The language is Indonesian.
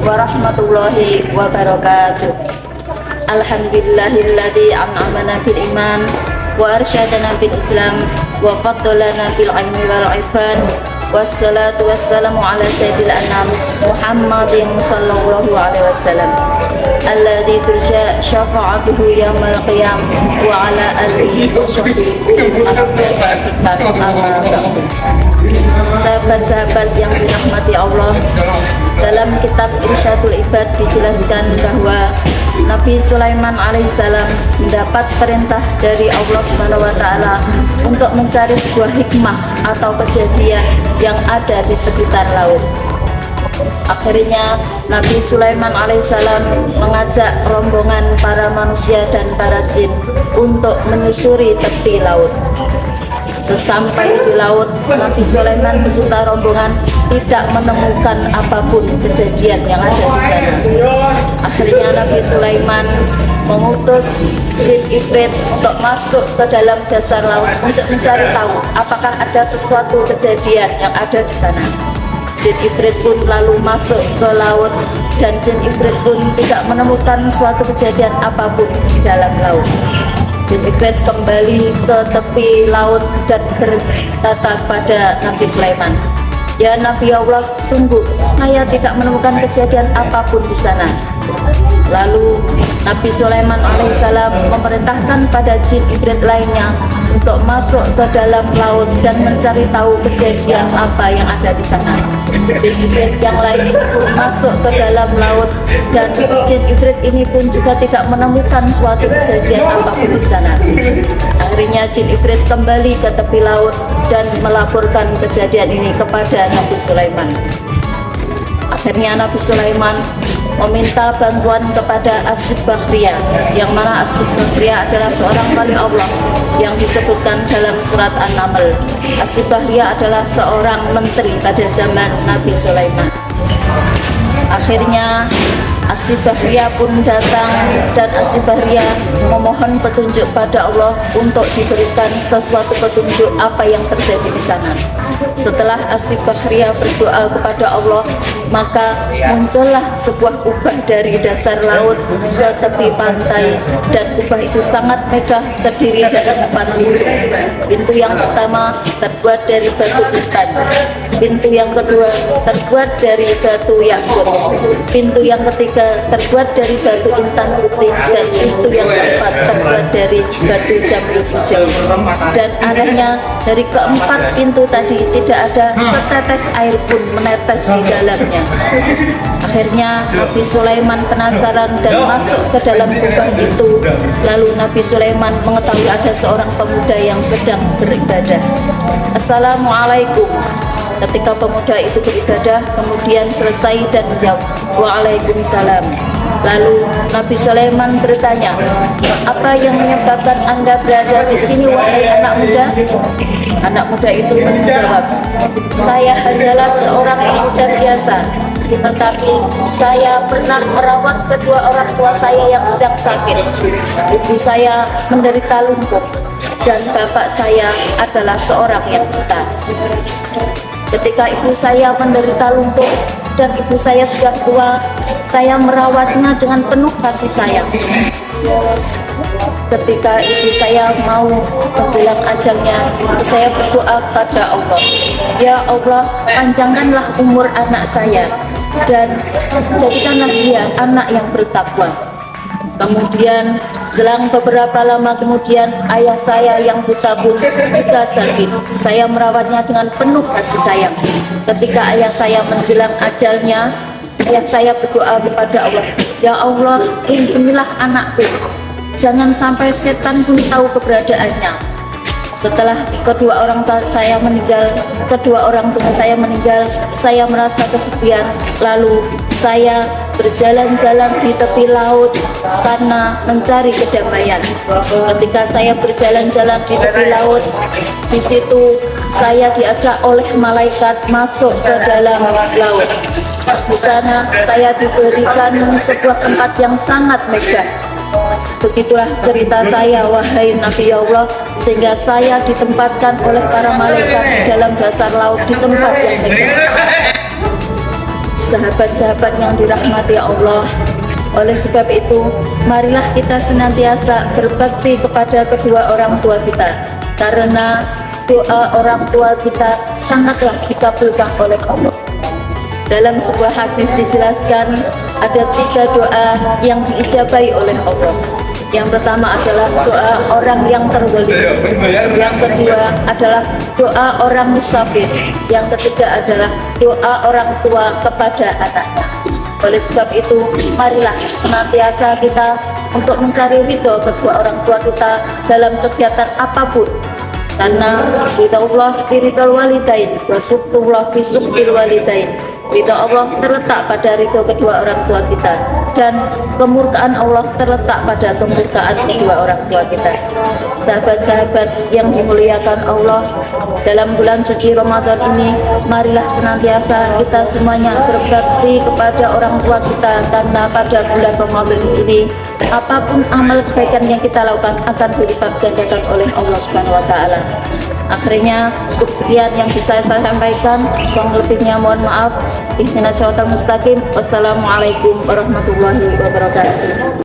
warahmatullahi wabarakatuh. Alhamdulillahilladzi an'amana bil iman wa arsyadana bil islam wa faddalana bil ilmi wal ifan. Wassalatu wassalamu ala sayyidil anam Muhammadin sallallahu alaihi wasallam alladzi turja syafa'atuhu yaumil qiyam wa ala alihi wa sahbihi. Sahabat-sahabat yang dirahmati Allah, dalam kitab Irsyadul Ibad dijelaskan bahwa Nabi Sulaiman alaihissalam mendapat perintah dari Allah Subhanahu wa taala untuk mencari sebuah hikmah atau kejadian yang ada di sekitar laut. Akhirnya Nabi Sulaiman alaihissalam mengajak rombongan para manusia dan para jin untuk menyusuri tepi laut. Sesampai di laut, Nabi Sulaiman beserta rombongan tidak menemukan apapun kejadian yang ada di sana. Akhirnya Nabi Sulaiman mengutus jin ifrit untuk masuk ke dalam dasar laut untuk mencari tahu apakah ada sesuatu kejadian yang ada di sana. Jin ifrit pun lalu masuk ke laut dan jin ifrit pun tidak menemukan suatu kejadian apapun di dalam laut. Jin ifrit kembali ke tepi laut dan berkata pada Nabi Sulaiman, "Ya Nabi Allah, sungguh saya tidak menemukan kejadian apapun di sana." Lalu Nabi Sulaiman alaihissalam memerintahkan pada jin ifrit lainnya untuk masuk ke dalam laut dan mencari tahu kejadian apa yang ada di sana. Jin ifrit yang lain itu pun masuk ke dalam laut dan jin ifrit ini pun juga tidak menemukan suatu kejadian apapun di sana. Akhirnya jin ifrit kembali ke tepi laut dan melaporkan kejadian ini kepada Nabi Sulaiman. Akhirnya Nabi Sulaiman meminta bantuan kepada As-Sibahriyah, yang mana As-Sibahriyah adalah seorang wali Allah yang disebutkan dalam surat An-Naml. As-Sibahriyah adalah seorang menteri pada zaman Nabi Sulaiman. Akhirnya As-Sibahriyah pun datang dan As-Sibahriyah memohon petunjuk pada Allah untuk diberikan sesuatu petunjuk apa yang terjadi di sana. Setelah As-Sibahriyah berdoa kepada Allah, maka muncullah sebuah kubah dari dasar laut ke tepi pantai, dan kubah itu sangat megah, terdiri dari 4 pintu. Pintu yang pertama terbuat dari batu intan, pintu yang kedua terbuat dari batu yakut, pintu yang ketiga terbuat dari batu intan putih, dan pintu yang keempat terbuat dari batu zamrud hijau. Dan anehnya, dari keempat pintu tadi tidak ada setetes air pun menetes di dalamnya. Akhirnya Nabi Sulaiman penasaran dan masuk ke dalam kubah itu. Lalu Nabi Sulaiman mengetahui ada seorang pemuda yang sedang beribadah. "Assalamualaikum." Ketika pemuda itu beribadah, kemudian selesai dan menjawab, "Waalaikumsalam." Lalu Nabi Sulaiman bertanya, "Apa yang menyebabkan Anda berada di sini, wahai anak muda?" Anak muda itu menjawab, "Saya hanyalah seorang pemuda biasa, tetapi saya pernah merawat kedua orang tua saya yang sedang sakit. Ibu saya menderita lumpuh dan bapak saya adalah seorang yang buta. Ketika ibu saya menderita lumpuh dan ibu saya sudah tua, saya merawatnya dengan penuh kasih sayang. Ketika ibu saya mau menjelang ajalnya, saya berdoa kepada Allah, 'Ya Allah, panjangkanlah umur anak saya dan jadikanlah dia anak yang bertakwa.' Kemudian selang beberapa lama kemudian, ayah saya yang buta pun juga sakit. Saya merawatnya dengan penuh kasih sayang. Ketika ayah saya menjelang ajalnya, ayah saya berdoa kepada Allah, 'Ya Allah, lindungilah anakku, jangan sampai setan pun tahu keberadaannya.' Setelah kedua orang tua saya meninggal, saya merasa kesepian. Lalu saya berjalan-jalan di tepi laut karena mencari kedamaian. Ketika saya berjalan-jalan di tepi laut, di situ saya diajak oleh malaikat masuk ke dalam laut. Di sana saya diberikan sebuah tempat yang sangat megah. Begitulah cerita saya, wahai Nabi Allah, sehingga saya ditempatkan oleh para malaikat di dalam dasar laut di tempat yang megah. sahabat-sahabat yang dirahmati Allah. Oleh sebab itu, marilah kita senantiasa berbakti kepada kedua orang tua kita, karena doa orang tua kita sangatlah dikabulkan oleh Allah. Dalam sebuah hadis dijelaskan ada 3 doa yang diijabahi oleh Allah. Yang pertama adalah doa orang yang terwali, yang kedua adalah doa orang musafir, yang ketiga adalah doa orang tua kepada anaknya. Oleh sebab itu, marilah senantiasa kita untuk mencari ridho kedua orang tua kita dalam kegiatan apapun. Karena ridha Allah fi ridhal walidain wa suktullah fi suktil walidain. Ridha Allah terletak pada ridho kedua orang tua kita, dan kemurkaan Allah terletak pada kemurkaan kedua orang tua kita. Sahabat-sahabat yang dimuliakan Allah, dalam bulan suci Ramadan ini, marilah senantiasa kita semuanya berbakti kepada orang tua kita, karena pada bulan Ramadan ini apapun amal kebaikan yang kita lakukan akan dilipat gandakan oleh Allah Subhanahu wa taala. Akhirnya cukup sekian yang bisa saya sampaikan, kurang lebihnya mohon maaf. Ihdinas siratal mustaqim. Wassalamualaikum warahmatullahi wabarakatuh.